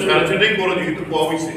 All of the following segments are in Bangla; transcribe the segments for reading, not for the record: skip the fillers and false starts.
সারাটাই করে দিই কিন্তু কম হয়েছে।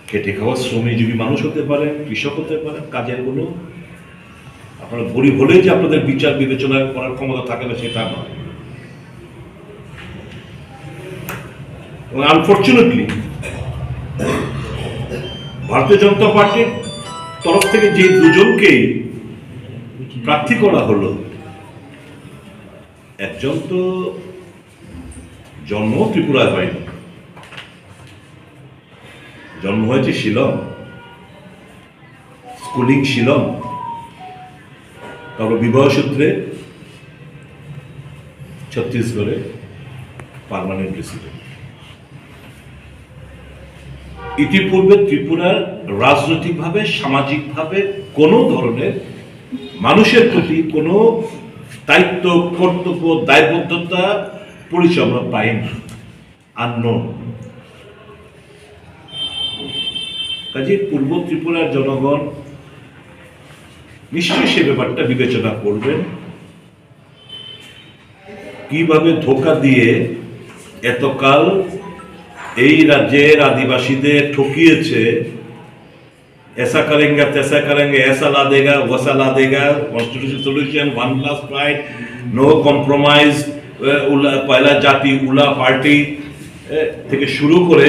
খেটে খাওয়া শ্রমজীবী মানুষ হতে পারেন, কৃষক হতে পারেন, কাজের কোনো আপনারা গরিব হলেই যে আপনাদের বিচার বিবেচনা করার ক্ষমতা থাকে না সেটা নয়। আনফর্চুনেটলি ভারতীয় জনতা পার্টির তরফ থেকে যে দুজনকে প্রার্থী করা হলো, একজন তো জন্ম ত্রিপুরায় হয়নি, জন্ম হয়েছে শিলং, স্কুলিং শিলং, কারো বিবাহ সূত্রে ছত্তিশগড়ে পার্মানেন্ট রেসিডেন্ট। ইতিপূর্বে ত্রিপুরার রাজনৈতিকভাবে সামাজিকভাবে কোনো ধরনের মানুষের প্রতি কোনো দায়িত্ব, কর্তব্য, দায়বদ্ধতা পরিচয় আমরা পাইনি, আননোন। কাজে পূর্ব ত্রিপুরার জনগণ নিশ্চয়ই সে ব্যাপারটা বিবেচনা করবেন, কিভাবে ধোঁকা দিয়ে এতকাল এই রাজ্যের আদিবাসীদের ঠকিয়েছে। ऐसा करेंगे तैसा करेंगे, ऐसा ला देगा वैसा ला देगा, constitution solution, one last fight, no compromise, पहला জাতি উলা পার্টি থেকে শুরু করে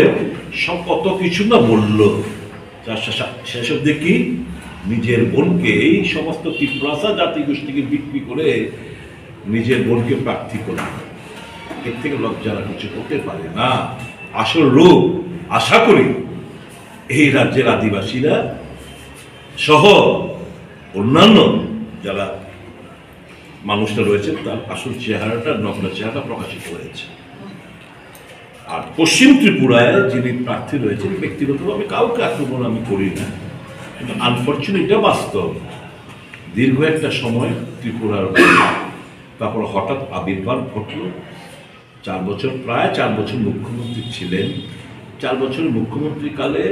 সব কত কিছু না বললো। শেষ অব্দি কি নিজের বোনকে, এই সমস্ত ত্রিপুরাসা জাতিগোষ্ঠীকে বিক্রি করে নিজের বোনকে প্রার্থী করে, এর থেকে লজ্জার কিছু হতে পারে না। আসল রূপ আশা করি এই রাজ্যের আদিবাসীরা সহ অন্যান্য যারা মানুষরা রয়েছে তার আসল চেহারাটা, নগ্ন চেহারাটা প্রকাশিত হয়েছে। আর পশ্চিম ত্রিপুরায় যিনি প্রার্থী রয়েছেন, ব্যক্তিগতভাবে কাউকে আক্রমণ আমি করি না, কিন্তু আনফর্চুনেট এটা বাস্তব। দীর্ঘ একটা সময় ত্রিপুরার তারপর হঠাৎ আবির্ভাব ঘটল। 4 বছর, প্রায় 4 বছর মুখ্যমন্ত্রী ছিলেন। 4 বছরের মুখ্যমন্ত্রী কালে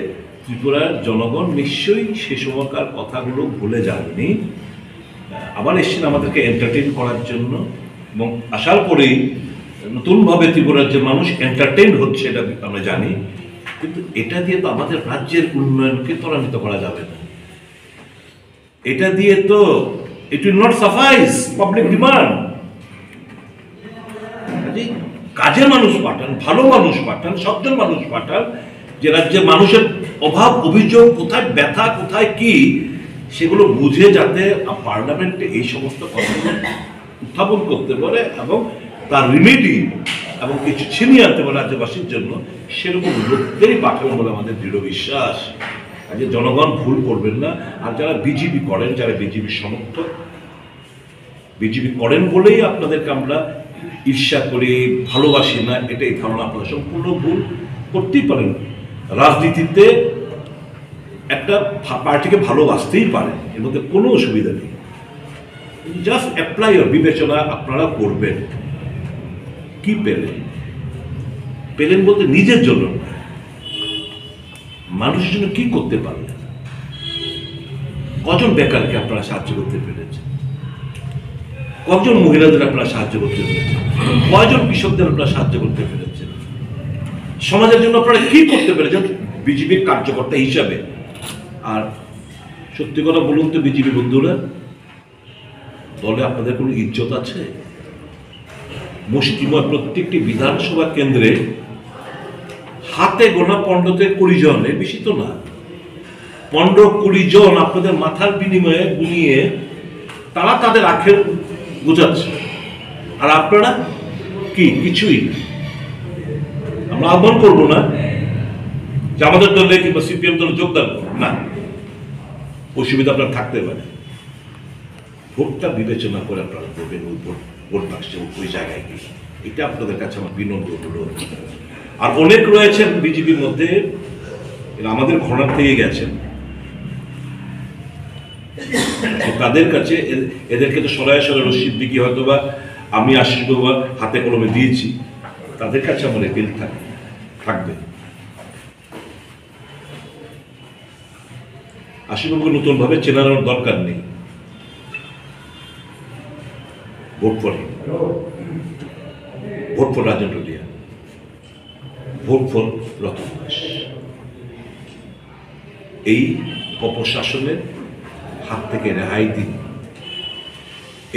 ত্রিপুরার জনগণ নিশ্চয়ই সে সময়কার কথাগুলো ভুলে যাননি। আবার এসেছেন আমাদেরকে এন্টারটেইন করার জন্য, এবং আসার পরেই নতুনভাবে ত্রিপুরার যে মানুষ এন্টারটেইন হচ্ছে এটা আমরা জানি, কিন্তু এটা দিয়ে তো আমাদের রাজ্যের উন্নয়নকে ত্বরান্বিত করা যাবে না। এটা দিয়ে তো it will not সাফাইস public demand. কাজের মানুষ পাঠান, ভালো মানুষ পাঠান, সজ্জন মানুষ পাঠান, যে রাজ্যের মানুষের অভাব, অভিযোগ কোথায়, ব্যথা কোথায়, কি সেগুলো বুঝে যাতে পার্লামেন্টে এই সমস্ত কথাগুলো উত্থাপন করতে পারে এবং তার রিমেডি এবং কিছু ছিনিয়ে আনতে পারে রাজ্যবাসীর জন্য, সেরকম লোকদেরই পাঠাবেন বলে আমাদের দৃঢ় বিশ্বাস। যে জনগণ ভুল করবেন না। আর যারা বিজেপি করেন, যারা বিজেপির সমর্থক, বিজেপি করেন বলেই আপনাদেরকে আমরা ঈর্ষা করি, ভালোবাসি না, এটাই ধারণা আপনারা সম্পূর্ণ ভুল। করতেই পারেন, রাজনীতিতে একটা পার্টিকে ভালোবাসতেই পারেন, এর মধ্যে কোনো অসুবিধা নেই। জাস্ট অ্যাপ্লাই বিবেচনা আপনারা করবেন। কি পেলেন? পেলেন বলতে নিজের জন্য, মানুষের জন্য কি করতে পারলেন? কজন বেকারকে আপনারা সাহায্য করতে পেরেছেন? কজন মহিলাদের আপনারা সাহায্য করতে পেরেছেন? কয়জন কৃষকদের আপনারা সাহায্য করতে পেরেছেন? সমাজের জন্য আপনারা কি করতে পেরেছেন বিজেপির কার্যকর্তা হিসাবে? আর সত্যি কথা বলুন তো বিজেপি বন্ধুরা, দলে আপনাদের কোনো ইজ্জত আছে? মুষ্টিময় প্রত্যেকটি বিধানসভা কেন্দ্রে হাতে গোনা 15-20 জন, এর বেশি তো না, 15-20 জন আপনাদের মাথার বিনিময়ে গুনিয়ে তারা তাদের আখের বোঝাচ্ছে, আর আপনারা কি? কিছুই না। আমরা আহ্বান করবো না যে আমাদের দলে কিংবা সিপিএম দলে যোগদান করুন, না, অসুবিধা আপনার থাকতে পারে। ভোটটা বিবেচনা করে আপনারা দেবেন ওই ভোট বাক্সে, ওই জায়গায় গিয়ে। এটা আপনাদের কাছে আমার বিনম্র অনুরোধ। আর অনেক রয়েছেন বিজেপির মধ্যে, এরা আমাদের ঘোড়ার থেকে গেছেন, তাদের কাছে এদেরকে তো সরাসরি রশিদ দিকে হয়তো বা আমি আশিস বাবু হাতে কলমে দিয়েছি, তাদের কাছে আমার এপিল থাকবে। আশিস বাবুকে নতুন ভাবে চেনানোর দরকার নেই। Vote for Rajendra Riya, vote for Ratan Das. এই অপশাসনের হাত থেকে রেহাই দিন,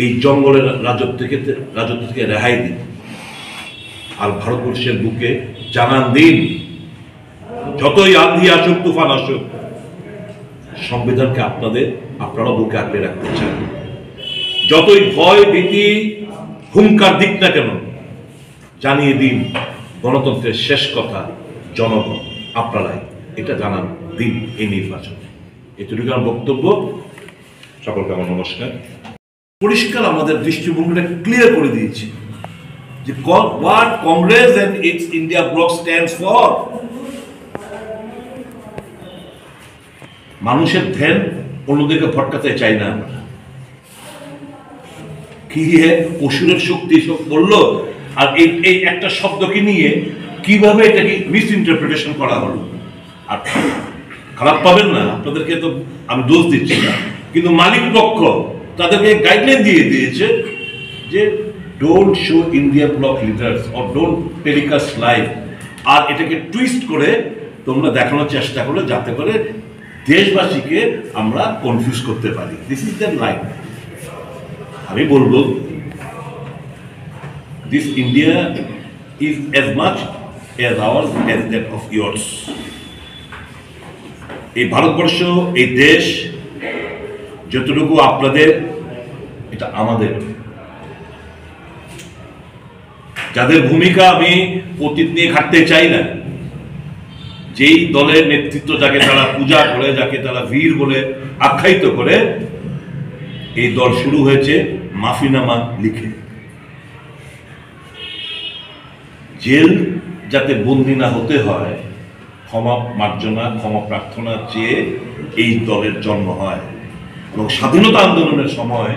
এই জঙ্গলের রাজত্ব থেকে রেহাই দিন, আর ভারতবর্ষের বুকে জানান দিন, যতই আঁধি আসুক, তুফান আসুক, সংবিধানকে আপনারা বুকে আঁকড়ে রাখতে চান। যতই ভয় ভীতি হুঙ্কার দিক না কেন, জানিয়ে দিন গণতন্ত্রের শেষ কথা জনগণ, আপনারাই এটা জানান দিন এই নির্বাচনে। এটুকু আমার বক্তব্য। সকলকে আমার নমস্কার। পরিষ্কার আমাদের দৃষ্টিভঙ্গিটা ক্লিয়ার করে দিয়েছি যে what Congress and it's India bloc stands for. মানুষের ধ্যান অন্যদিকে ভটকাতে চাই না আমরা। কি অসুরের শক্তি সব বললো, আর এই একটা শব্দকে নিয়ে কিভাবে এটাকে মিস ইন্টারপ্রিটেশন করা হলো। আর খারাপ পাবেন না, আপনাদেরকে তো আমি দোষ দিচ্ছি না, কিন্তু মালিক পক্ষ তাদেরকে গাইডলাইন দিয়ে দিয়েছে যে don't show India block leaders or don't telecast live. আর এটাকে টুইস্ট করে তোমরা দেখানোর চেষ্টা করো যাতে করে দেশবাসীকে আমরা কনফিউজ করতে পারি। This is the line. আমি বলবো this India is as much as ours as that of yours. এই ভারতবর্ষ, এই দেশ যতটুকু আপনাদের, এটা আমাদের। যাদের ভূমিকা আমি অতীত নিয়ে ঘাটতে চাই না, যেই দলের নেতৃত্ব যাকে তারা পূজা করে, যাকে তারা বীর বলে আখ্যায়িত করে, এই দল শুরু হয়েছে মাফিনামা লিখে। জেল যাতে বন্দী না হতে হয়, ক্ষমা মার্জনা, ক্ষমা প্রার্থনা চেয়ে এই দলের জন্ম হয়। এবং স্বাধীনতা আন্দোলনের সময়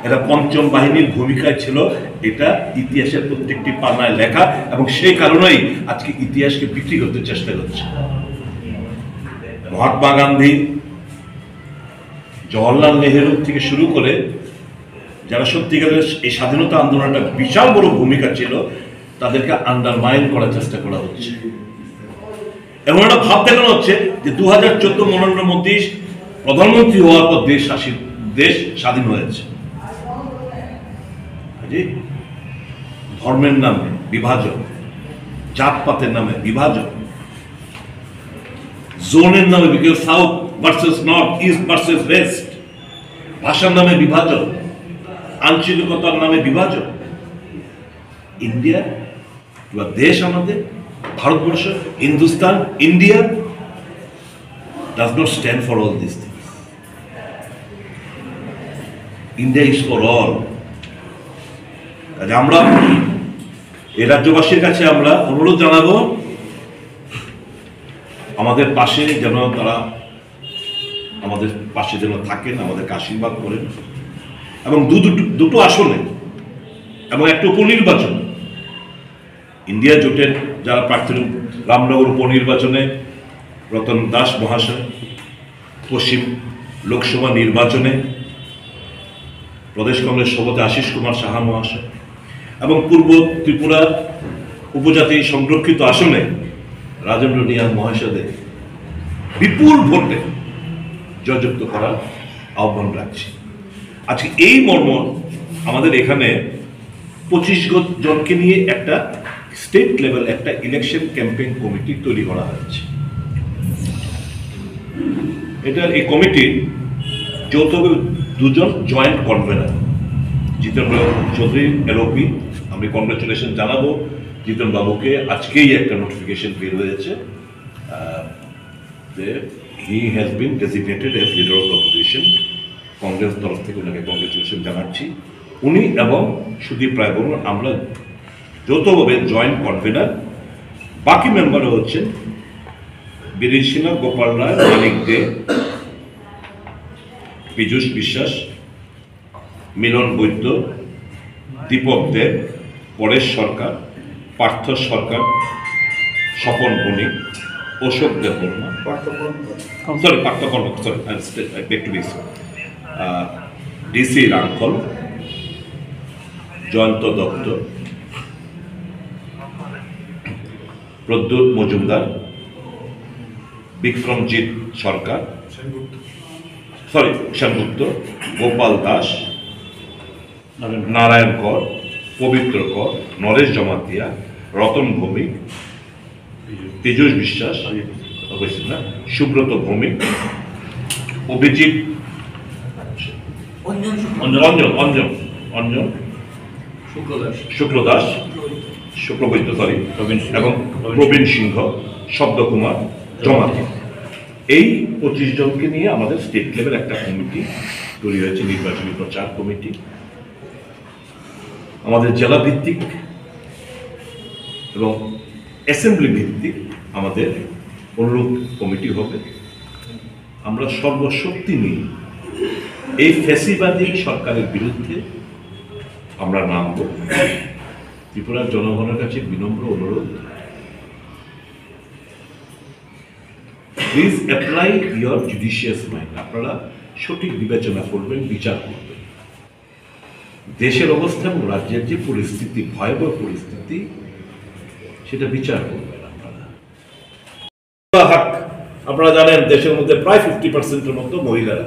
এরা পঞ্চম বাহিনীর ভূমিকায় ছিল, এটা ইতিহাসের প্রত্যেকটি পানায় লেখা, এবং সেই কারণেই আজকে ইতিহাসকে বিক্রি করতে চেষ্টা করছে। মহাত্মা গান্ধী, জওয়াহরলাল নেহেরু থেকে শুরু করে যারা সত্যিকারের এই স্বাধীনতা আন্দোলনটা বিশাল বড় ভূমিকা ছিল, তাদেরকে আন্ডারমাইন করার চেষ্টা করা হচ্ছে। এমন একটা ভাব দেখানো হচ্ছে যে 2014 নরেন্দ্র মোদী প্রধানমন্ত্রী হওয়ার পর দেশ স্বাধীন হয়েছে। ধর্মের নামে বিভাজন, জাতপাতের নামে বিভাজন, জোনের নামে, because south versus north, east versus West, ভাষার নামে বিভাজন, আঞ্চলিকতার নামে বিভাজন। ইন্ডিয়া বা দেশ আমাদের, Bharatvarsha, Hindustan, India does not stand for all these things. India is for all. কাজে আমরা এই রাজ্যবাসীর কাছে আমরা অনুরোধ জানাবো, আমাদের পাশে যেন তারা আমাদের পাশে যেন থাকেন, আমাদেরকে আশীর্বাদ করেন, এবং দুটো আসনে এবং একটা উপনির্বাচন ইন্ডিয়া জোটের যারা প্রার্থী, রামনগর উপনির্বাচনে রতন দাস মহাশয়, পশ্চিম লোকসভা নির্বাচনে প্রদেশ কংগ্রেস সভাপতি আশিস কুমার সাহা মহাশয় এবং পূর্ব ত্রিপুরা উপজাতি সংরক্ষিত আসনে রাজেন্দ্র নিয়াম মহাশয়দের বিপুল ভোটে জয়যুক্ত করার আহ্বান রাখছি। আজকে এই মর্ম আমাদের এখানে 25 জনকে নিয়ে একটা স্টেট লেভেল একটা ইলেকশন ক্যাম্পেইন কমিটি তৈরি করা হয়েছে। এই কমিটির যৌথভাবে 2 জন joint convener, Jitendra Chowdhury LOP, আমি কংগ্রেচুলেশন জানাবো জিতেন বাবুকে। আজকেই একটা নোটিফিকেশন বের হয়েছে যে he has been designated as leader of opposition. Congress তরফ থেকে ওনাকে কংগ্রেচুলেশন জানাচ্ছি। উনি এবং সুদীপ রায় বর্মন আমরা যৌথভাবে জয়েন্ট কনভেনার। বাকি মেম্বাররা হচ্ছেন বীরেন সিনহা, গোপাল রায়, মানিক দে, পীযূষ বিশ্বাস, মিলন বৈদ্য, দীপক দেব, পরেশ সরকার, পার্থ সরকার, স্বপন বণিক, অশোক দেববর্মা, ডিসি রাংখল, জয়ন্ত দত্ত, প্রদ্যুৎ মজুমদার, বিক্রমজিৎ সরকার, সেনগুপ্ত, গোপাল দাস, নারায়ণ কর, পবিত্র কর, নরেশ জমাতিয়া, রতন ভৌমিক, পীযূষ বিশ্বাস, সুব্রত ভৌমিক, অভিজিৎ অঞ্জন শুক্লদাস, শুক্লবৈদ্য এবং প্রবীণ সিংহ, শব্দকুমার জমাতিয়া। এই 25 জনকে নিয়ে আমাদের স্টেট লেভেল একটা কমিটি তৈরি হয়েছে, নির্বাচনী প্রচার কমিটি। আমাদের জেলা ভিত্তিক এবং অ্যাসেম্বলি ভিত্তিক আমাদের অনুরূপ কমিটি হবে। আমরা সর্বশক্তি নিয়ে এই ফ্যাসিবাদী সরকারের বিরুদ্ধে আমরা নামব। ত্রিপুরার জনগণের কাছে বিনম্র অনুরোধ, please apply your judicious mind. আপনারা সঠিক বিবেচনা করবেন, বিচার করবেন। দেশের অবস্থা এবং রাজ্যের যে পরিস্থিতি, ভয়াবহ পরিস্থিতি, সেটা বিচার করবেন আপনারা। আপনারা জানেন দেশের মধ্যে প্রায় 50% মতো মহিলারা।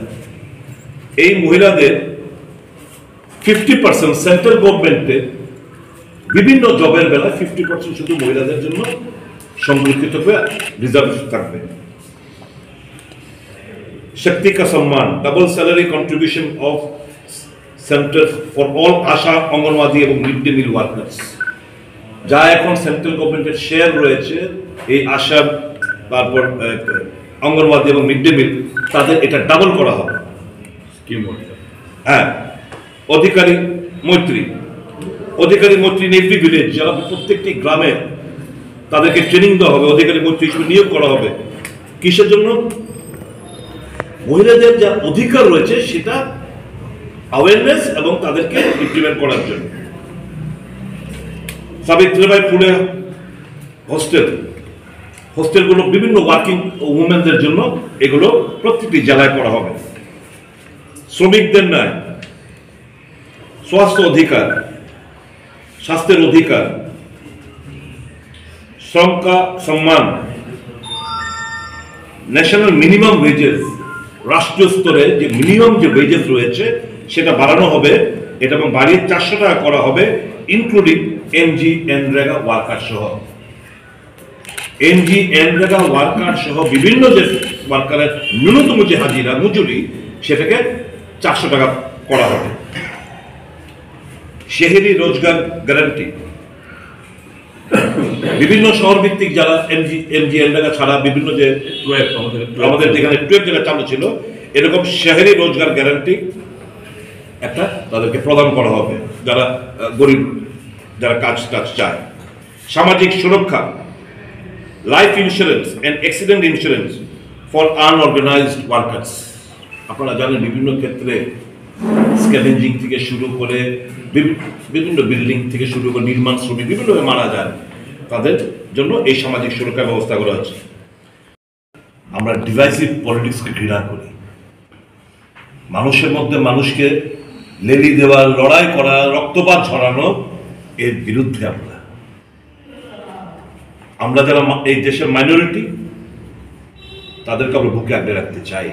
এই মহিলাদের 50% সেন্ট্রাল গভর্নমেন্টের বিভিন্ন জবের বেলা 50% শুধু মহিলাদের জন্য সংরক্ষিত হয়ে রিজার্ভ থাকবে। शक्ति का सम्मान, double salary contribution of centre for all ASHA anganwadi এবং মিড ডে মিল ওয়ার্কার্স, যা এখন সেন্ট্রাল গভর্নমেন্টের শেয়ার রয়েছে এই আশা, তারপর অঙ্গনওয়াড়ি এবং মিড ডে মিল, তাদের এটা ডাবল করা হবে। হ্যাঁ, অধিকারী মৈত্রী এভরি ভিলেজ, যারা প্রত্যেকটি গ্রামে তাদেরকে ট্রেনিং দেওয়া হবে, অধিকারী মৈত্রী হিসেবে নিয়োগ করা হবে। কিসের জন্য? মহিলাদের যা অধিকার রয়েছে সেটা অ্যাওয়ারনেস এবং তাদেরকে ইমপ্লিমেন্ট করার জন্য। সাবিত্রীবাই ফুলে হোস্টেলগুলো বিভিন্ন ওয়ার্কিং উমেনদের জন্য, এগুলো প্রত্যেকটি জেলায় করা হবে। শ্রমিকদের ন্যায়, স্বাস্থ্য অধিকার, স্বাস্থ্যের অধিকার, শ্রম কা সম্মান, ন্যাশনাল মিনিমাম ওয়েজেস, রাষ্ট্রীয় স্তরে যে মিনিমাম যে ওয়েজেস রয়েছে সেটা বাড়ানো হবে, এটা এবং বাড়িয়ে 400 টাকা করা হবে, ইনক্লুডিং এনজি এনরেগা ওয়ার্কার সহ। এনজি এনরেগা ওয়ার্কার সহ বিভিন্ন যে ওয়ার্কারের ন্যূনতম যে হাজিরা মজুরি, সেটাকে 400 টাকা করা হবে। শহরি রোজগার গ্যারান্টি, বিভিন্ন শহর ভিত্তিক যারা এনজি এনরেগা ছাড়া বিভিন্ন যে আমাদের যেখানে 12 জায়গা চালু ছিল, এরকম শহরি রোজগার গ্যারান্টি একটা তাদেরকে প্রদান করা হবে, যারা গরিব, যারা কাজ চায়। সামাজিক সুরক্ষা, life insurance and accident insurance for unorganised workers. আপনারা জানেন বিভিন্ন ক্ষেত্রে স্ক্যাভেঞ্জিং থেকে শুরু করে বিভিন্ন বিল্ডিং থেকে শুরু করে নির্মাণ শ্রমিক বিভিন্নভাবে মারা যায়। তাদের জন্য এই সামাজিক সুরক্ষা ব্যবস্থা করা হচ্ছে। আমরা ডিভাইসিভ পলিটিক্সকে ঘৃণা করি। মানুষের মধ্যে মানুষকে লেলি দেওয়া, লড়াই করা, রক্তপাত ঝরানো, এর বিরুদ্ধে আমরা যারা এই দেশের মাইনরিটি, তাদেরকে আমরা বুকে আগলে রাখতে চাই,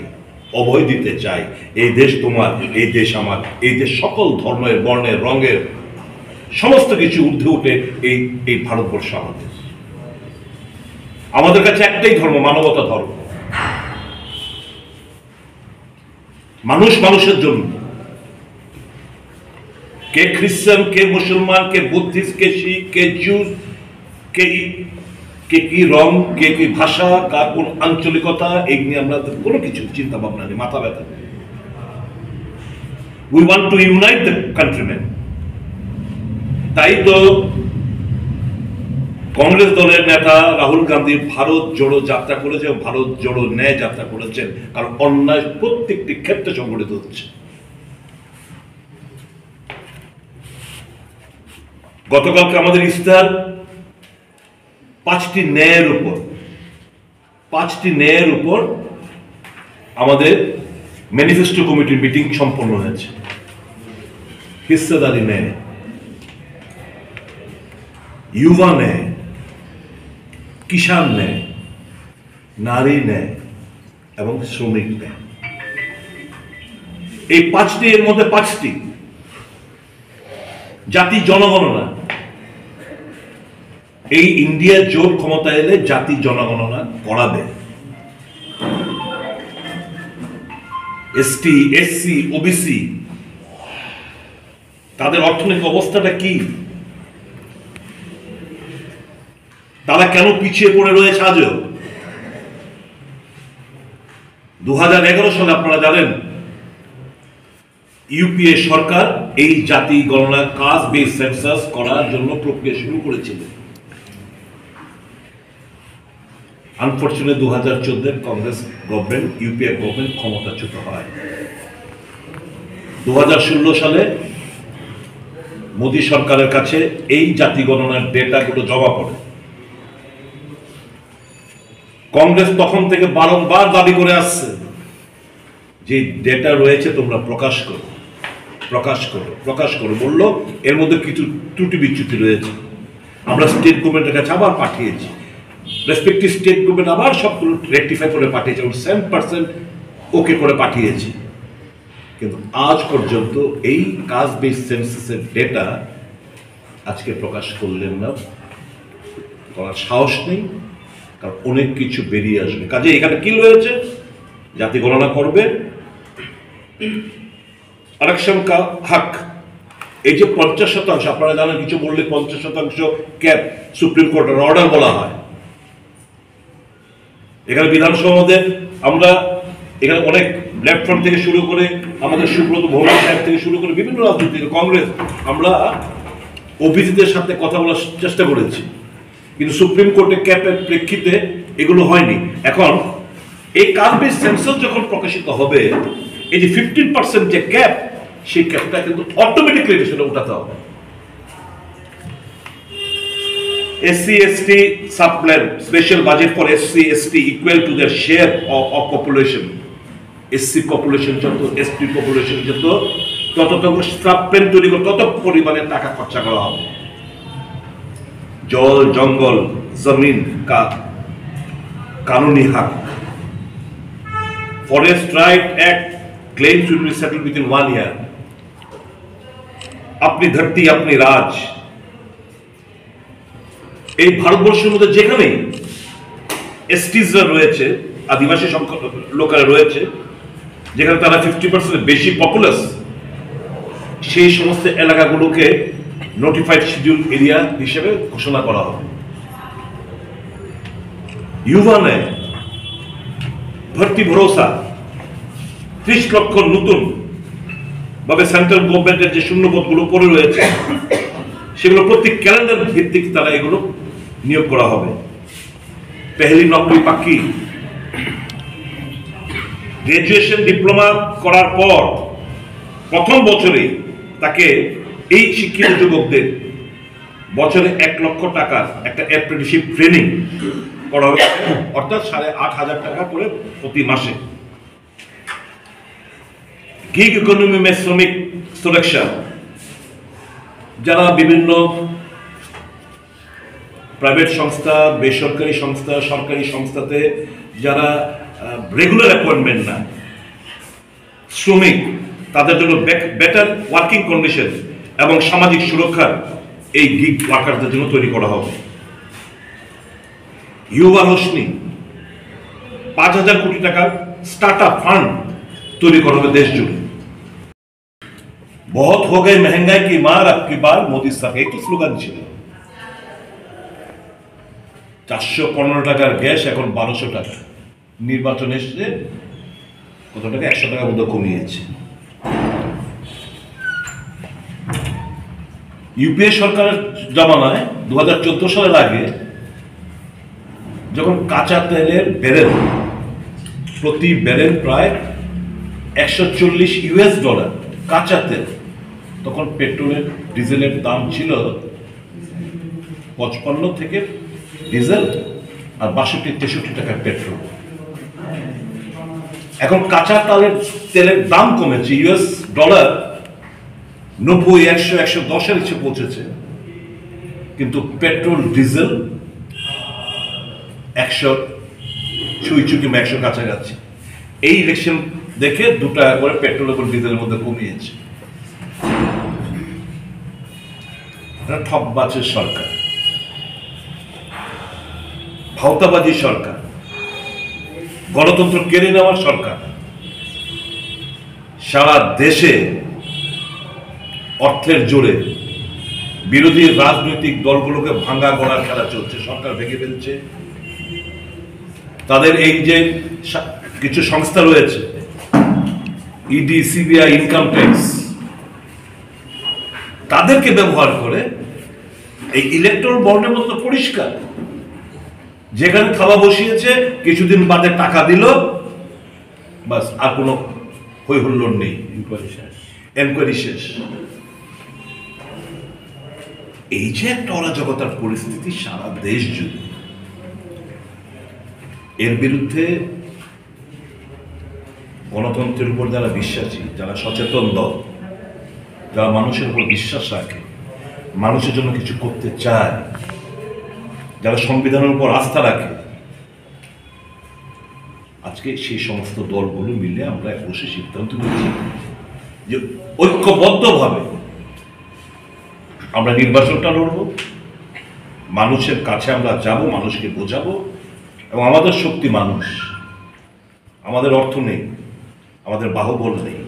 অভয় দিতে চাই। এই দেশ তোমার, এই দেশ আমার, এই দেশ সকল ধর্মের, বর্ণের, রঙের, সমস্ত কিছু ঊর্ধ্বে উঠে এই ভারতবর্ষ আমাদের। আমাদের কাছে একটাই ধর্ম, মানবতা ধর্ম। মানুষ মানুষের জন্য, কে খ্রিস্টান, কে মুসলমান, কে বুদ্ধিস্ট, কে শিখ, কে জুস, কে কি রং, কে কি ভাষা, কার কোন আঞ্চলিকতা, এই নিয়ে আমরা কোনো কিছু চিন্তা ভাবনা নেই, মাথা ব্যথা। We want to unite the countryman. তাই তো কংগ্রেস দলের নেতা রাহুল গান্ধী ভারত জোড়ো যাত্রা করেছে, ভারত জোড়ো ন্যায় যাত্রা করেছেন, কারণ অন্যায় প্রত্যেকটি ক্ষেত্রে সংগঠিত হচ্ছে। গতকালকে আমাদের ইস্তাহার পাঁচটি ন্যায়ের উপর আমাদের ম্যানিফেস্টো কমিটির মিটিং সম্পন্ন হয়েছে। হিস্সাদারি ন্যায়, युवा न्याय, किसान न्याय, नारी न्याय এবং শ্রমিক ন্যায়, এই পাঁচটি, এর মধ্যে পাঁচটি জাতি জনগণনা। এই ইন্ডিয়া জোট ক্ষমতা এলে জাতি জনগণনা করাবে। এসটি, এসসি, ওবিসি তাদের অর্থনৈতিক অবস্থাটা কি, তারা কেন পিছিয়ে পড়ে রয়েছে আজও। 2011 সালে আপনারা জানেন ইউপিএ সরকার এই জাতি গণনা, কাস্ট বেস সেন্সাস করার জন্য প্রক্রিয়া শুরু করেছিল। Unfortunately 2014 Congress government, UPA government ক্ষমতাচ্যুত হয়। 2016 সালে মোদী সরকারের কাছে এই জাতি গণনার ডেটাগুলো জমা পড়ে। কংগ্রেস তখন থেকে বারংবার দাবি করে আসছে যে ডেটা রয়েছে, তোমরা প্রকাশ করো। বললো এর মধ্যে কিছু ত্রুটি বিচ্যুতি রয়েছে। আমরা স্টেট গভর্নমেন্টের কাছে আবার পাঠিয়েছি, রেসপেক্টিভ স্টেট গভর্নমেন্ট আবার সবগুলো রেকটিফাই করে পাঠিয়েছে এবং 7% ওকে করে পাঠিয়েছি। কিন্তু আজ পর্যন্ত এই কাস্ট বেস সেন্সাসের ডেটা আজকে প্রকাশ করলেন না, করার সাহস নেই, কারণ অনেক কিছু বেরিয়ে আসবে। কাজে এখানে কি রয়েছে, জাতি গণনা করবে, আরক্ষণ কা হক, এই যে 50%, আপনারা জানেন কিছু বললে 50% ক্যাপ সুপ্রিম কোর্টের অর্ডার বলা হয়। এখানে বিধানসভা মধ্যে আমরা এখানে অনেক লেফট ফ্রন্ট থেকে শুরু করে আমাদের সুব্রত ভৌমিক সাহেব থেকে শুরু করে বিভিন্ন রাজনৈতিক কংগ্রেস, আমরা ওবিসিদের সাথে কথা বলার চেষ্টা করেছি, কিন্তু সুপ্রিম কোর্টে ক্যাপের প্রেক্ষিতে এগুলো হয়নি। এখন এই কাস্ট বেস সেন্সাস যখন প্রকাশিত হবে, এই যে 15% যে ক্যাপ, সেই ক্যাপটা কিন্তু অটোমেটিকলি সেটা উঠাতে হবে। SC ST subplan special budget for SC ST equal to their share of population. SC population যত, ST population যত, তত সাবপ্ল্যান তৈরি করে তত পরিমাণে টাকা খরচা করা হবে। জল, জঙ্গল, জমিন का कानूनी हक, forest right act claim should be settled with in 1 year। अपनी धरती अपनी राज। এই ভারতবর্ষের মধ্যে যেখানে এসটিজরা রয়েছে, আদিবাসী লোকেরা রয়েছে, যেখানে তারা 50% বেশি পপুলাস, সেই সমস্ত এলাকাগুলোকে নোটিফাইড শিডিউল এরিয়া হিসেবে ঘোষণা করা হবে। युवा ने भर्ती भरोसा 30 লক্ষ নতুন ভাবে সেন্ট্রাল গভর্নমেন্টের যে শূন্য পদগুলো পড়ে রয়েছে, সেগুলো প্রত্যেক ক্যালেন্ডার ভিত্তিক তারা এগুলো নিয়োগ করা হবে। পেহলি নকরি পাক্কি, গ্রাজুয়েশন ডিপ্লোমা করার পর প্রথম বছরে তাকে এই শিক্ষিত যুবকদের বছরে 1 লক্ষ টাকার একটা অ্যাপ্রেন্টিসশিপ ট্রেনিং করা হবে, অর্থাৎ 8,500 টাকা করে প্রতি মাসে। গিগ ইকোনমি মে শ্রমিক সুরক্ষা, যারা বিভিন্ন প্রাইভেট সংস্থা, বেসরকারি সংস্থা, সরকারি সংস্থাতে যারা রেগুলার অ্যাপয়েন্টমেন্ট না শ্রমিক, তাদের জন্য বেটার ওয়ার্কিং কন্ডিশন এবং সামাজিক সুরক্ষার এই গিগ ওয়ার্কারদের জন্য তৈরি করা হবে। युवा रोशनी 5,000 কোটি টাকার স্টার্টআপ ফান্ড তৈরি করা হবে দেশ জুড়ে। बहुत हो गए महंगाई की मार अब की बार मोदी सरकार, এই তো স্লোগান ছিল। 415 টাকার গ্যাস এখন 1200 টাকা, নির্বাচন এসে কত টাকা, 100 টাকা মতো কমিয়েছে। ইউপিএ সরকারের জামানায় 2014 সালের আগে যখন কাঁচা তেলের ব্যারেল প্রতি ব্যারেল প্রায় $140 কাঁচা তেল, তখন পেট্রোলের ডিজেলের দাম ছিল 55 থেকে ডিজেল আর 62-63 টাকা পেট্রোল। এখন কাঁচা তেলের দাম কমেছে, ইউএস ডলার 90, 100, 110 এর নিচে পৌঁছেছে, কিন্তু পেট্রোল ডিজেল 100 ছুঁই কিংবা 100 কাছাকাছি। এই ইলেকশন দেখে 2 টাকা করে পেট্রোল এবং ডিজেলের মধ্যে কমিয়েছে। ঠকবাজের সরকার, ভাওতাবাজি সরকার, গণতন্ত্র কেড়ে নেওয়ার সরকার। সারা দেশে অর্থের জোরে বিরোধী রাজনৈতিক দলগুলোকে ভাঙ্গা গড়ার খেলা চলছে। সরকার ভেঙে ফেলছে। তাদের এই যে কিছু সংস্থা রয়েছে, ইডি, সিবিআই, ইনকাম ট্যাক্স, তাদেরকে ব্যবহার করে এই ইলেকট্রাল বন্ডের মতো পরিষ্কার, যেখানে থাবা বসিয়েছে, কিছুদিন বাদে টাকা দিল, বাস আর কোনো হই হুল্লোড় নেই, এনকোয়ারি শেষ। এই যে একটা অরাজকতার পরিস্থিতি সারা দেশ জুড়ে, এর বিরুদ্ধে গণতন্ত্রের উপর যারা বিশ্বাসী, যারা সচেতন দল, যারা মানুষের উপর বিশ্বাস রাখে, মানুষের জন্য কিছু করতে চায়, যারা সংবিধানের উপর আস্থা রাখে, আজকে সেই সমস্ত দলগুলো মিলে আমরা বসে সিদ্ধান্ত নিচ্ছি যে ঐক্যবদ্ধভাবে আমরা নির্বাচনটা লড়ব, মানুষের কাছে আমরা যাব, মানুষকে বোঝাবো। এবং আমাদের শক্তি মানুষ, আমাদের অর্থ নেই, আমাদের বাহুবল নেই,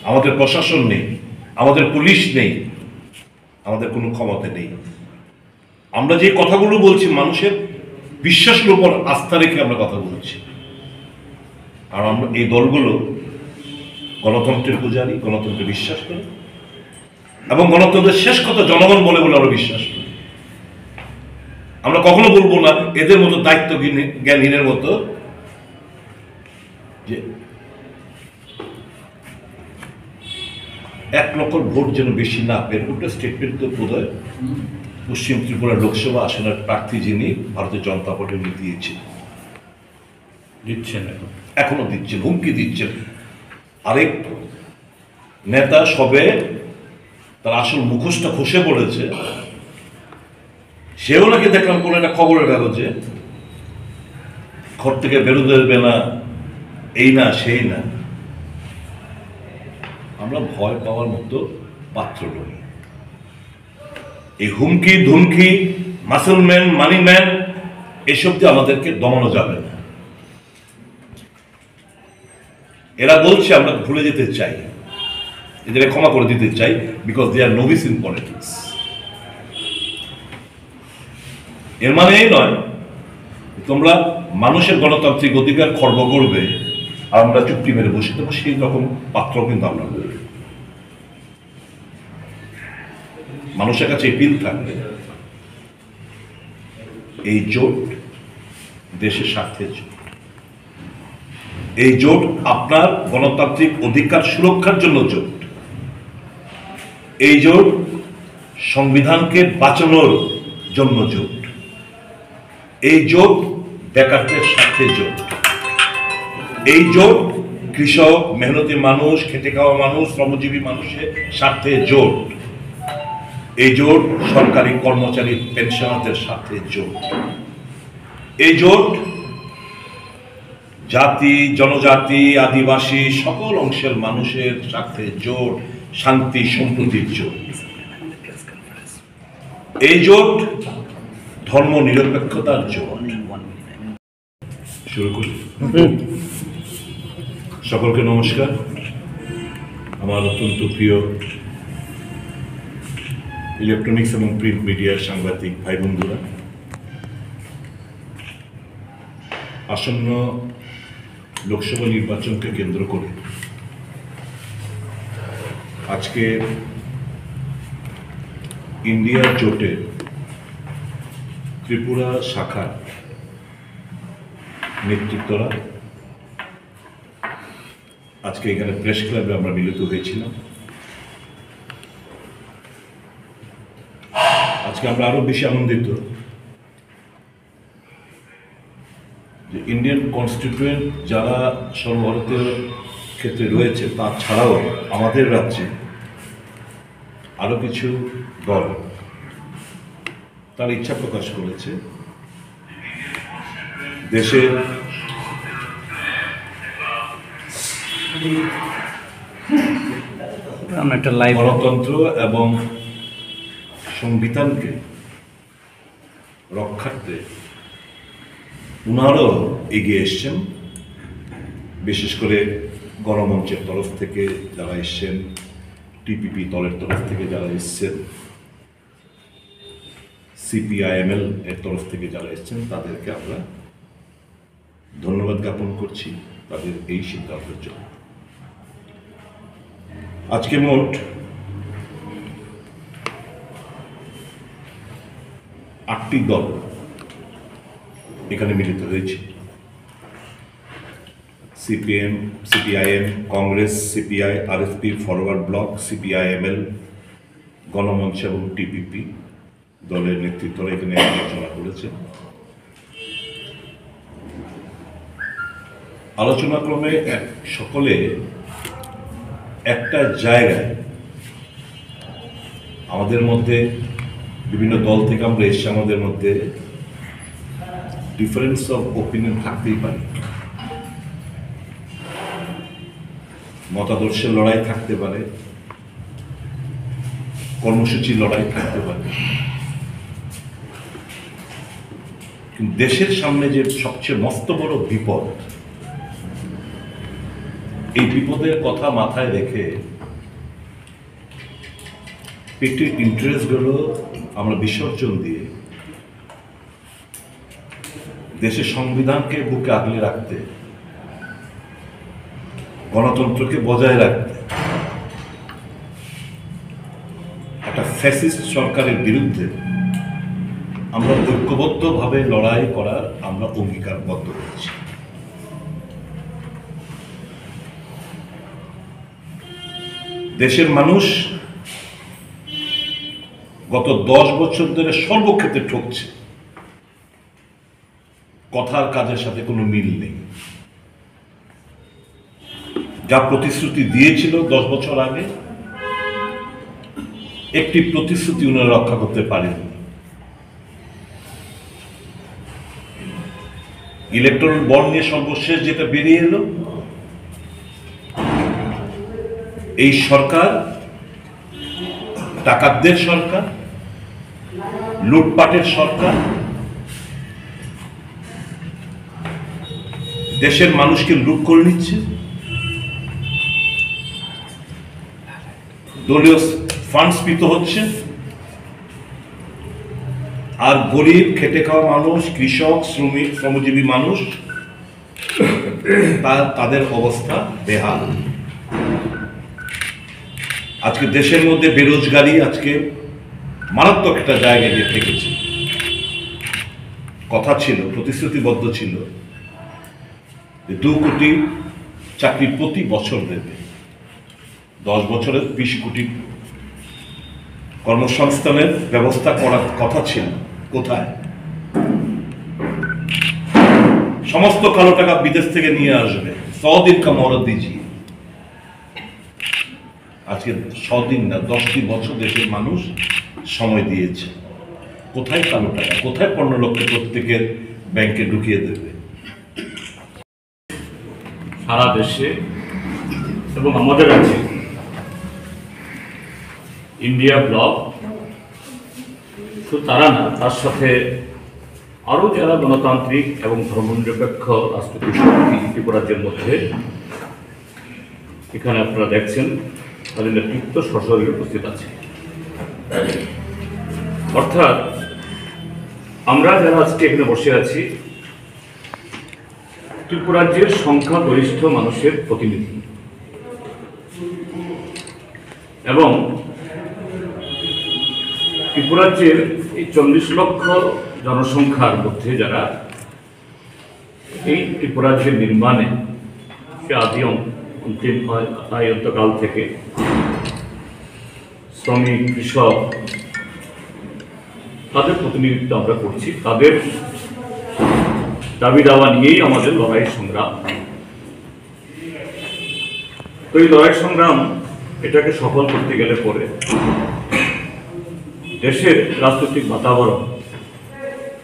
আমাদের প্রশাসন নেই, আমাদের পুলিশ নেই, আমাদের কোনো ক্ষমতা নেই। আমরা যে কথাগুলো বলছি মানুষের বিশ্বাসের উপর আস্থা রেখে আমরা কথা বলছি। আর আমরা এই দলগুলো গণতন্ত্রের পূজারী, গণতন্ত্রে বিশ্বাস করে এবং গণতন্ত্রের শেষ কথা জনগণ বলে বলে আমরা বিশ্বাস করি। আমরা কখনো বলবো না এদের মতো দায়িত্ব জ্ঞানহীনের মতো যে 1 লক্ষ ভোট যেন বেশি না পেয়ে। একটা স্টেটমেন্ট তো বোধহয় পশ্চিম ত্রিপুরা লোকসভা আসনের প্রার্থী যিনি ভারতীয় জনতা পার্টি দিচ্ছেন, এখনো দিচ্ছেন, হুমকি দিচ্ছেন। আরেক নেতা সবে তার আসল মুখোশটা খসে পড়েছে, সেও নাকি দেখলাম কোন একটা খবরের কাগজে ঘর থেকে বেরোতে দেবে না, এই না সেই না। আমরা ভয় পাওয়ার মতো পাত্র নই। এই হুমকি ধুমকি, মাসলম্যান, মানিম্যান, এসব দিয়ে আমাদেরকে দমানো যাবে না। এরা বলছে আমরা ভুলে যেতে চাই, এদের ক্ষমা করে দিতে চাই, because they are novice in politics. এর মানে এই নয় তোমরা মানুষের গণতান্ত্রিক অধিকার খর্ব করবে আর আমরা চুক্তি মেরে বসে দেবো, সেই রকম পাত্র কিন্তু আমরা নই। মানুষের কাছে এপিল থাকবে, এই জোট দেশের স্বার্থের জোট, এই জোট আপনার গণতান্ত্রিক অধিকার সুরক্ষার জন্য জোট, এই জোট সংবিধানকে বাঁচানোর জন্য জোট। এই জোট বেকারদের সাথে জোট, এই জোট কৃষক, মেহনতি মানুষ, খেটে খাওয়া মানুষ, শ্রমজীবী মানুষের সাথে জোট, এই জোট সরকারি কর্মচারী পেনশনারদের সাথে জোট, এই জোট জাতি, জনজাতি, আদিবাসী সকল অংশের মানুষের সাথে জোট, শান্তি সম্প্রীতির জোট। এই জোট ধর্ম নিরপেক্ষতার জোট। শুরু করি। সকলকে নমস্কার। আমার অত্যন্ত প্রিয় ইলেকট্রনিক্স এবং প্রিন্ট মিডিয়ার সাংবাদিক ভাই বন্ধুরা, আসন্ন লোকসভা নির্বাচনকে কেন্দ্র করে আজকে ইন্ডিয়া জোটের ত্রিপুরা শাখার নেতৃত্বরা আজকে এখানে প্রেস ক্লাবে আমরা মিলিত হয়েছিলাম। আজকে আমরা আরো বেশি আনন্দিত যে ইন্ডিয়ান কনস্টিটিউয়েন্ট যারা সর্বভারতীয় ক্ষেত্রে রয়েছে তা ছাড়াও আমাদের রাজ্যে আরো কিছু দল তার ইচ্ছা প্রকাশ করেছে দেশের গণতন্ত্র এবং সংবিধানকে রক্ষার্থে উনারও এগিয়ে এসছেন। বিশেষ করে গণমঞ্চের তরফ থেকে যারা এসছেন, টিপিপি দলের তরফ থেকে যারা এসছেন, সিপিআইএমএল এর তরফ থেকে যারা এসছেন, তাদেরকে আমরা ধন্যবাদ জ্ঞাপন করছি তাদের এই সিদ্ধান্তের জন্য। আজকে মোট 8টি দল এখানে মিলিত হয়েছে। CPM, CPIM, Congress, CPI, RSP, forward bloc, CPIML, Ganamancha এবং টিপিপি দলের নেতৃত্বরা এখানে আলোচনা করেছে। আলোচনা ক্রমে সকলে একটা জায়গায় আমাদের মধ্যে বিভিন্ন দল থেকে আমরা এসে আমাদের মধ্যে ডিফারেন্স অফ ওপিনিয়ন থাকতেই পারে, মতাদর্শের লড়াই থাকতে পারে, কর্মসূচির লড়াই থাকতে পারে, কিন্তু দেশের সামনে যে সবচেয়ে মস্ত বড় বিপদ, এই বিপদের কথা মাথায় রেখে পেটের ইন্টারেস্টগুলো আমরা বিসর্জন দিয়ে দেশের সংবিধানকে বুকে আগলে রাখতে, গণতন্ত্রকে বজায় রাখতে, একটা ফ্যাসিস্ট সরকারের বিরুদ্ধে আমরা ঐক্যবদ্ধভাবে লড়াই করার আমরা অঙ্গীকারবদ্ধ হয়েছি। দেশের মানুষ গত 10 বছর ধরে সর্বক্ষেত্রে ঠকছে, কথার কাজের সাথে কোনো মিল নেই। যা প্রতিশ্রুতি দিয়েছিল 10 বছর আগে, একটি প্রতিশ্রুতি উনারা রক্ষা করতে পারেননি। ইলেকট্রাল বন্ড নিয়ে সর্বশেষ যেটা বেরিয়ে এলো, এই সরকার ডাকাতদের সরকার, লুটপাটের সরকার, দেশের মানুষকে লুট করে নিচ্ছে, দলীয় ফান্ড স্ফীত হচ্ছে, আর গরিব খেটে খাওয়া মানুষ, কৃষক, শ্রমিক, শ্রমজীবী মানুষ তাদের অবস্থা বেহাল। আজকে দেশের মধ্যে বেরোজগারি আজকে মারাত্মক একটা জায়গায় গিয়ে ঠেকেছে। কথা ছিল, প্রতিশ্রুতিবদ্ধ ছিল যে 2 কোটি চাকরি প্রতি বছর দেবে, 10 বছরে 20 কোটি কর্মসংস্থানের ব্যবস্থা করার কথা ছিল, কোথায়? সমস্ত কালো টাকা বিদেশ থেকে নিয়ে আসবে, 100 দিন কা মহরত দিজিয়ে। আজকে 100 দিন না, 10টি বছর দেশের মানুষ সময় দিয়েছে। কোথায় কালো টাকা? কোথায় 15 লক্ষ প্রত্যেকের ব্যাংকে ঢুকিয়ে দেবে? সারা দেশে এবং আমাদের রাজ্যে ইন্ডিয়া ব্লক, শুধু তারা না, তার সাথে আরও যারা গণতান্ত্রিক এবং ধর্মনিরপেক্ষ রাজনৈতিক শক্তি ত্রিপুরাজ্যের মধ্যে, এখানে আপনারা দেখছেন তাদের নেতৃত্ব সশরীরে উপস্থিত আছে। অর্থাৎ আমরা যারা আজকে এখানে বসে আছি, ত্রিপুরাজ্যের সংখ্যাগরিষ্ঠ মানুষের প্রতিনিধি এবং ত্রিপুরাজ্যের এই 40 লক্ষ জনসংখ্যার মধ্যে যারা এই ত্রিপুরাজ্যের নির্মাণে আদি অন্তিম অন্তকাল থেকে শ্রমিক, কৃষক, তাদের প্রতিনিধিত্ব আমরা করছি। তাদের দাবি দাওয়া নিয়েই আমাদের লড়াই সংগ্রাম। তো এই লড়াই সংগ্রাম এটাকে সফল করতে গেলে পরে দেশের রাজনৈতিক বাতাবরণ,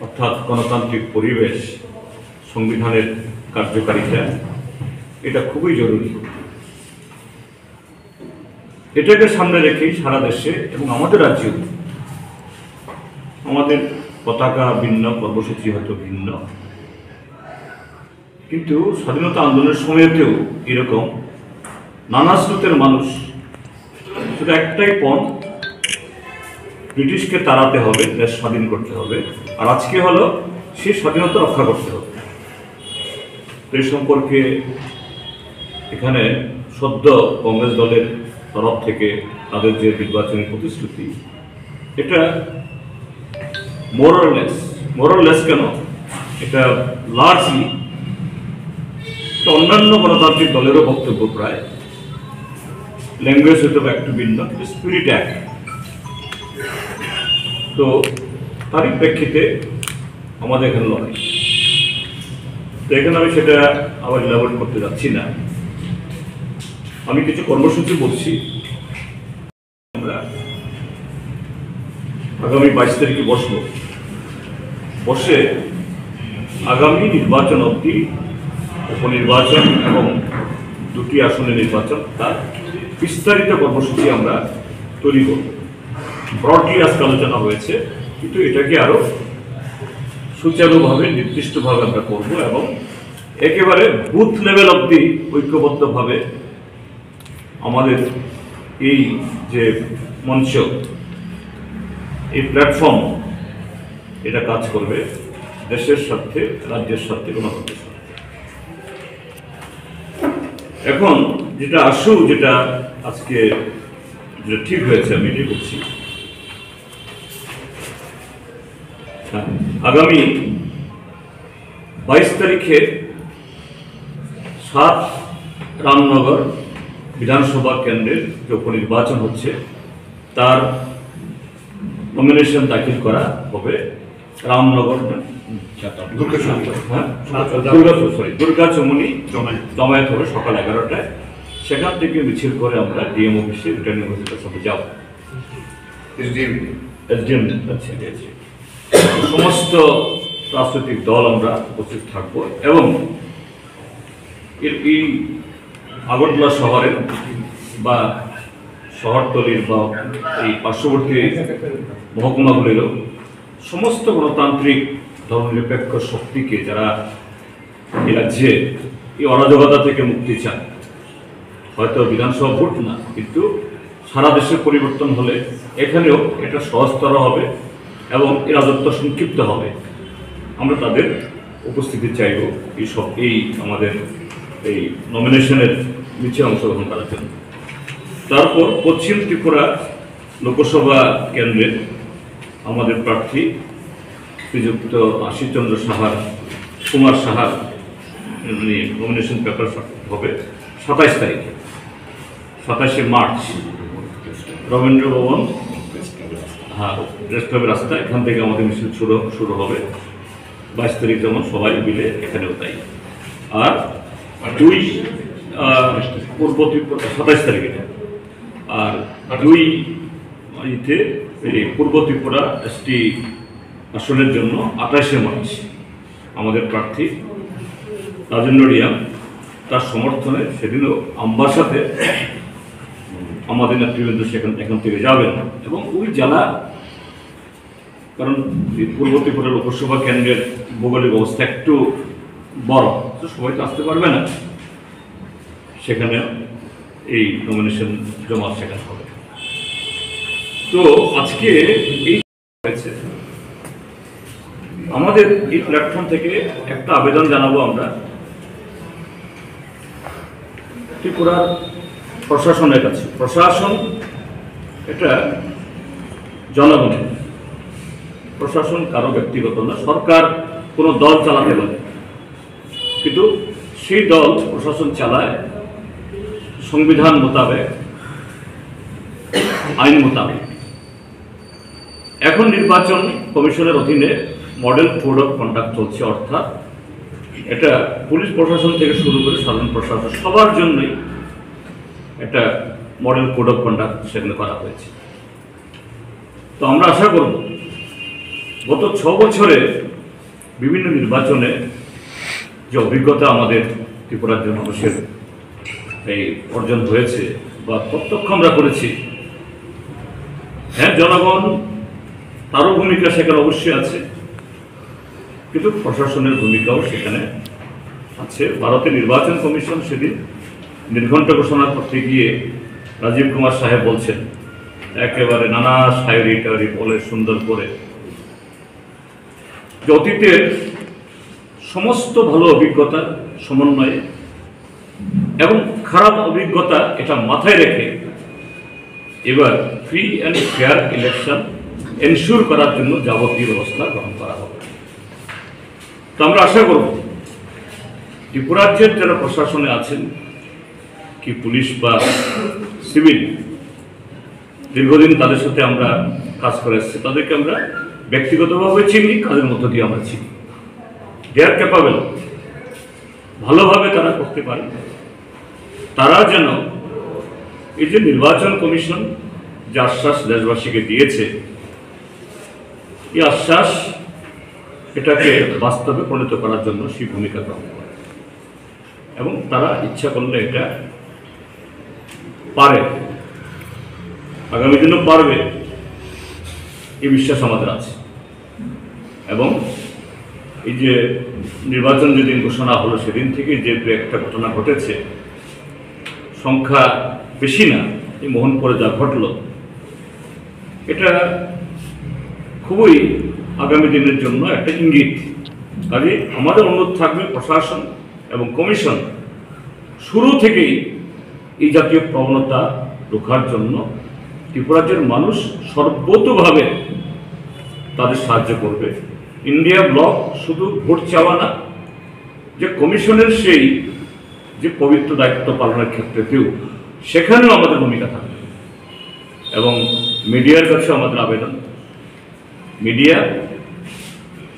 অর্থাৎ গণতান্ত্রিক পরিবেশ, সংবিধানের কার্যকারিতা, এটা খুবই জরুরি। এটাকে সামনে রেখেই সারা দেশে এবং আমাদের রাজ্যেও আমাদের পতাকা ভিন্ন, কর্মসূচি হয়তো ভিন্ন, কিন্তু স্বাধীনতা আন্দোলনের সময়তেও এরকম নানা স্রোতের মানুষ শুধু একটাই পণ, ব্রিটিশকে তাড়াতে হবে, দেশ স্বাধীন করতে হবে। আর আজকে হলো সেই স্বাধীনতা রক্ষা করতে হবে। এই সম্পর্কে এখানে সদ্য কংগ্রেস দলের তরফ থেকে তাদের যে নির্বাচনী প্রতিশ্রুতি, এটা মোরলেস কেন, এটা লার্জলি অন্যান্য গণতান্ত্রিক দলেরও বক্তব্য প্রায়, ল্যাঙ্গুয়েজ হয়তো একটু ভিন্ন, স্পিরিট এক। তো তারই প্রেক্ষিতে আমাদের এখানে লড়াই। তো এখানে আমি সেটা আবার ইলাবোরেট করতে যাচ্ছি না। আমি কিছু কর্মসূচি বলছি। আমরা আগামী 22 তারিখে বসে আগামী নির্বাচন অবধি উপনির্বাচন এবং 2টি আসনের নির্বাচন, তার বিস্তারিত কর্মসূচি আমরা তৈরি করব। ব্রডলি আজকে আলোচনা হয়েছে, কিন্তু এটাকে আরো সুচারুভাবে, নির্দিষ্টভাবে আমরা করব এবং একেবারে বুথ লেভেল অবধি ঐক্যবদ্ধভাবে আমাদের এই যে মঞ্চ, এই প্ল্যাটফর্ম, এটা কাজ করবে দেশের স্বার্থে, রাজ্যের স্বার্থে, গণতন্ত্রের স্বার্থে। এখন যেটা যেটা আজকে যেটা ঠিক হয়েছে, আমি এটাই বলছি। আগামী 22 তারিখে 7 রামনগর বিধানসভা কেন্দ্রের যে উপনির্বাচন হচ্ছে, তার নমিনেশন দাখিল করা হবে রামনগর দুর্গাচমনি জমায়েত হবে সকাল 11টায়। সেখান থেকে মিছিল করে আমরা ডিএম অফিসে, রিটার্নিং অফিসারের সাথে যাব। এসডিএম সমস্ত রাজনৈতিক দল আমরা উপস্থিত থাকব এবং এই আগরতলা শহরের বা শহরতলির বা এই পার্শ্ববর্তী মহকুমাগুলিরও সমস্ত গণতান্ত্রিক ধর্মনিরপেক্ষ শক্তিকে, যারা এই রাজ্যে এই অরাজকতা থেকে মুক্তি চান, হয়তো বিধানসভা ভোট না, কিন্তু সারা দেশের পরিবর্তন হলে এখানেও এটা সহজতর হবে এবং এই রাজত্ব সংক্ষিপ্ত হবে। আমরা তাদের উপস্থিতি চাইব এই আমাদের এই নমিনেশনের নিচে অংশগ্রহণ করার জন্য। তারপর পশ্চিম ত্রিপুরা লোকসভা কেন্দ্রের আমাদের প্রার্থী শ্রীযুক্ত আশিস চন্দ্র কুমার সাহার নমিনেশন পেপার হবে 27 তারিখে, 27শে মার্চ রবীন্দ্র ভবন হ্যাঁ, প্রেস ক্লাবের রাস্তা, এখান থেকে আমাদের মিছিল শুরু হবে 22 তারিখ, যেমন সবাই মিলে এখানেও তাই। আর 27 তারিখ এটা। আর 2 পূর্ব ত্রিপুরা এসটি আসনের জন্য 28শে মার্চ আমাদের প্রার্থী রাজেন্দ্র রিয়াং, তার সমর্থনে সেদিনও আমবাসাতে আমাদের নেতৃবৃন্দ এখান থেকে যাবেন। এবং ওই জেলা, কারণ পূর্ব ত্রিপুরা লোকসভা কেন্দ্রের ভৌগোলিক অবস্থা একটু বড়, তো সবাই তো আসতে পারবে না, সেখানে এই নমিনেশন জমা সেখানে হবে। তো আজকে এই হয়েছে, আমাদের এই প্ল্যাটফর্ম থেকে একটা আবেদন জানাবো আমরা ত্রিপুরার প্রশাসনের কাছে। প্রশাসন এটা জনগণের, প্রশাসন কারো ব্যক্তিগত না। সরকার কোনো দল চালাতে পারে, কিন্তু সেই দল প্রশাসন চালায় সংবিধান মোতাবেক, আইন মোতাবেক। এখন নির্বাচন কমিশনের অধীনে মডেল কোড অফ কন্ডাক্ট চলছে, অর্থাৎ এটা পুলিশ প্রশাসন থেকে শুরু করে সাধারণ প্রশাসন সবার জন্যই একটা মডেল কোড অফ কন্ডাক্ট সেখানে করা হয়েছে। তো আমরা আশা করব গত 6 বছরে বিভিন্ন নির্বাচনে যে অভিজ্ঞতা আমাদের ত্রিপুরার জনগণের এই অর্জন হয়েছে বা প্রত্যক্ষ আমরা করেছি, হ্যাঁ জনগণ তারও ভূমিকা সেখানে অবশ্যই আছে, কিন্তু প্রশাসনের ভূমিকাও সেখানে আছে। ভারতের নির্বাচন কমিশন সেদিন নির্ঘণ্ট ঘোষণা করতে গিয়ে রাজীব কুমার সাহেব বলছেন, একেবারে নানা শায়রি টায়রি বলে সুন্দর করে, যে অতীতের সমস্ত ভালো অভিজ্ঞতা সমন্বয়ে এবং খারাপ অভিজ্ঞতা এটা মাথায় রেখে এবার free and fair election ensure করার জন্য যাবতীয় ব্যবস্থা গ্রহণ করা হবে। তো আমরা আশা করব ত্রিপুরাজ্যের যারা প্রশাসনে আছেন, কি পুলিশ বা সিভিল, দীর্ঘদিন তাদের সাথে আমরা কাজ করে এসেছি, তাদেরকে আমরা ব্যক্তিগতভাবে চিনি, কাজের মধ্য দিয়ে আমরা চিনি। দে আর ক্যাপাবল, ভালোভাবে তারা করতে পারে। তারা যেন এই যে নির্বাচন কমিশন যে আশ্বাস দেশবাসীকে দিয়েছে, এই আশ্বাস এটাকে বাস্তবে পরিণত করার জন্য সেই ভূমিকা গ্রহণ করে, এবং তারা ইচ্ছা করলে এটা পারে, আগামী দিনও পারবে, এই বিশ্বাস আমাদের আছে। এবং এই যে নির্বাচন যেদিন ঘোষণা হলো সেদিন থেকে যে একটা ঘটনা ঘটেছে, সংখ্যা বেশি না, এই মোহনপুরে যা ঘটল, এটা খুবই আগামী দিনের জন্য একটা ইঙ্গিত। কাজে আমাদের অনুরোধ থাকবে প্রশাসন এবং কমিশন শুরু থেকেই এই জাতীয় প্রবণতা রোখার জন্য ত্রিপুরাজ্যের মানুষ সর্বতোভাবে তাদের সাহায্য করবে। ইন্ডিয়া ব্লক শুধু ভোট চাওয়া না, যে কমিশনের সেই যে পবিত্র দায়িত্ব পালনের ক্ষেত্রেতেও সেখানেও আমাদের ভূমিকা থাকবে। এবং মিডিয়ার কাছে আমাদের আবেদন, মিডিয়া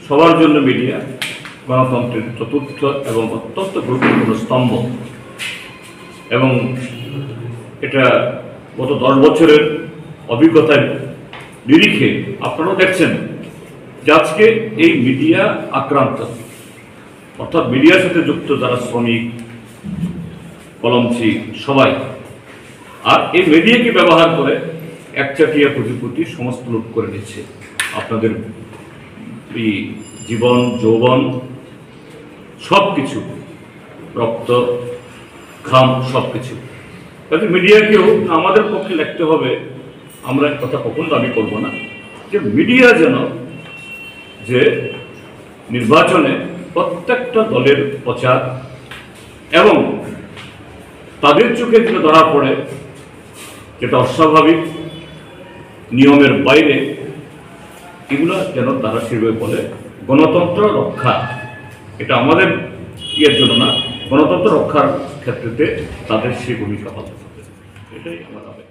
সবার জন্য, মিডিয়া গণতন্ত্রের চতুর্থ এবং অত্যন্ত গুরুত্বপূর্ণ স্তম্ভ। এবং এটা গত 10 বছরের অভিজ্ঞতার নিরিখে আপনারাও দেখছেন যে আজকে এই মিডিয়া আক্রান্ত, অর্থাৎ মিডিয়ার সাথে যুক্ত যারা শ্রমিক, কলমচি সবাই, আর এই মিডিয়াকে ব্যবহার করে একচাটিয়া কোটি সমস্ত লুট করে নিচ্ছে আপনাদের এই জীবন, যৌবন, সব কিছু, রক্ত, ঘাম, সব কিছু। কাজে মিডিয়াকেও আমাদের পক্ষে লিখতে হবে, আমরা কথা কখন দাবি করব না, যে মিডিয়া যেন যে নির্বাচনে প্রত্যেকটা দলের প্রচার এবং তাদের চোখে যেটা ধরা পড়ে যেটা অস্বাভাবিক, নিয়মের বাইরে, এগুলো যেন তারা সেভাবে বলে। গণতন্ত্র রক্ষা এটা আমাদের ইয়ের জন্য না, গণতন্ত্র রক্ষার ক্ষেত্রে তাদের সেই ভূমিকা পালন করতে, এটাই আমার আবেদন।